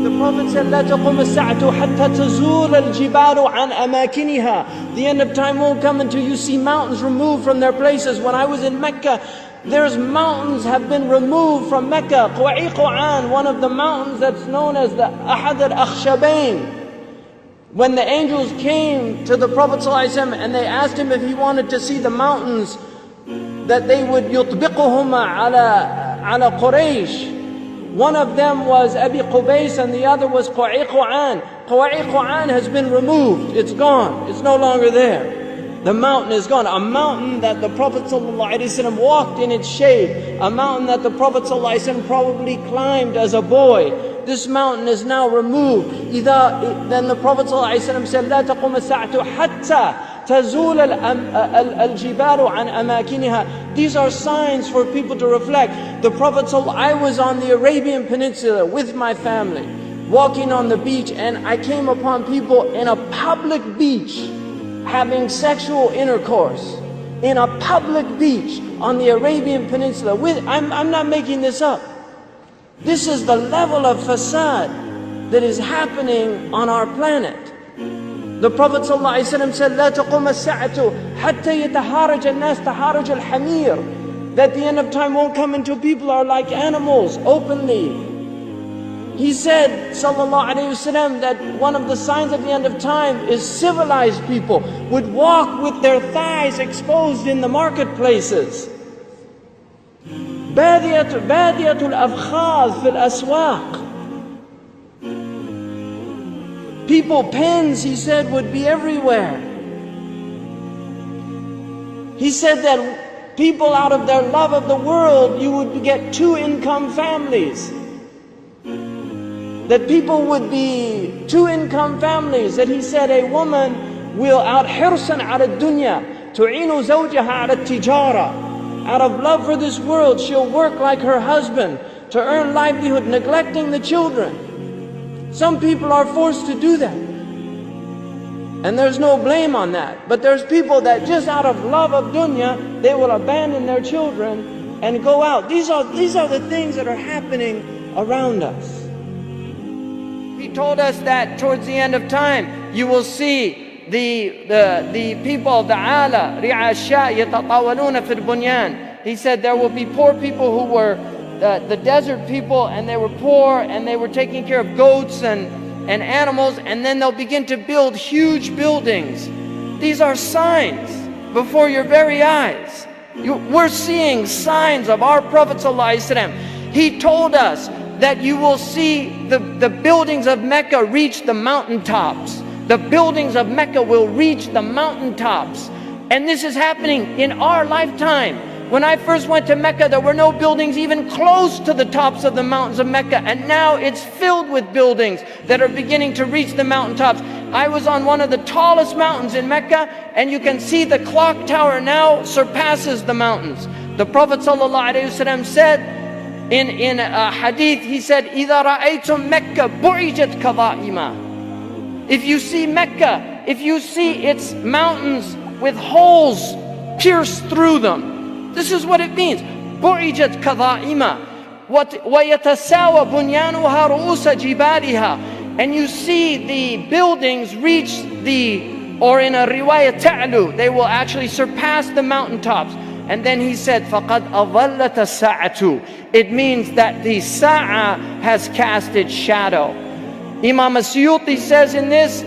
The Prophet said, لا تقوم الساعة حتى تزول الجبال عن أماكنها. The end of time won't come until you see mountains removed from their places. When I was in Mecca, there's mountains have been removed from Mecca. Quwa'iquan, one of the mountains that's known as the Ahad al-Akhshabain. When the angels came to the Prophet ﷺ and they asked him if he wanted to see the mountains that they would يطبقهما على قريش. One of them was Abi Qubays and the other was Quwa'iquan. Quwa'iquan has been removed. It's gone. It's no longer there. The mountain is gone. A mountain that the Prophet ﷺ walked in its shade. A mountain that the Prophet ﷺ probably climbed as a boy. This mountain is now removed. Then the Prophet ﷺ said, لا تقوم الساعة حتى تزول الجبال عن أماكنها. These are signs for people to reflect. The Prophet ﷺ, I was on the Arabian Peninsula with my family, walking on the beach, and I came upon people in a public beach having sexual intercourse. In a public beach on the Arabian Peninsula. I'm not making this up. This is the level of fasad that is happening on our planet. The Prophet ﷺ said, لا تقوم الساعة حتى يتحارج الناس تحارج الحمير. That the end of time won't come until people are like animals openly. He said, sallallahu alayhi wasallam, that one of the signs of the end of time is civilized people would walk with their thighs exposed in the marketplaces. بادية الأفخاذ في الأسواق. People, pens, he said, would be everywhere. He said that people, out of their love of the world, you would get two-income families. That people would be two-income families. That he said a woman will out حرصا على الدنيا تعين زوجها على التجارة. Out of love for this world, she'll work like her husband to earn livelihood, neglecting the children. Some people are forced to do that. And there's no blame on that. But there's people that just out of love of dunya, they will abandon their children and go out. These are the things that are happening around us. He told us that towards the end of time, you will see the people of the ala, ri'asha yatatawaluna fil bunyan. He said there will be poor people who were the desert people, and they were poor and they were taking care of goats and animals, and then they'll begin to build huge buildings. These are signs before your very eyes. We're seeing signs of our Prophet ﷺ. He told us that you will see the buildings of Mecca reach the mountaintops. The buildings of Mecca will reach the mountaintops. And this is happening in our lifetime. When I first went to Mecca, there were no buildings even close to the tops of the mountains of Mecca. And now it's filled with buildings that are beginning to reach the mountaintops. I was on one of the tallest mountains in Mecca, and you can see the clock tower now surpasses the mountains. The Prophet ﷺ said in a hadith, he said, إِذَا رَأَيْتُم مَكَّةَ بُعِجَتْ كَظَائِمًا. If you see Mecca, if you see its mountains with holes pierced through them, this is what it means. بُعِجَتْ كَظَائِمًا وَيَتَسَاوَى بُنْيَانُهَا رُؤُوسَ جِبَالِهَا. And you see the buildings reach or in a riwayah ta'lu, they will actually surpass the mountaintops. And then he said, فَقَدْ أَظَلَّتَ السَّاعَةُ. It means that the sa'a has cast its shadow. Imam As-Suyuti says in this,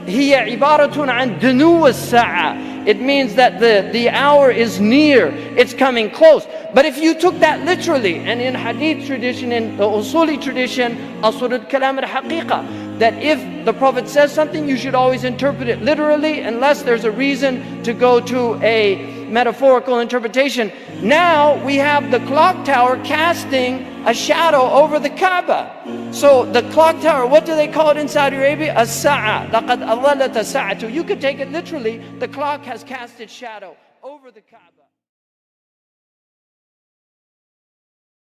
هي عبارة عن دنو الساعة. It means that the hour is near, it's coming close. But if you took that literally, and in hadith tradition, in the usuli tradition, asl al-kalam al-haqiqa, that if the Prophet says something, you should always interpret it literally, unless there's a reason to go to a metaphorical interpretation. Now we have the clock tower casting a shadow over the Kaaba. So the clock tower, what do they call it in Saudi Arabia? As-sa'a. لَقَدْ أَظَلَّتَ السَّاعَةُ. You could take it literally. The clock has cast its shadow over the Kaaba.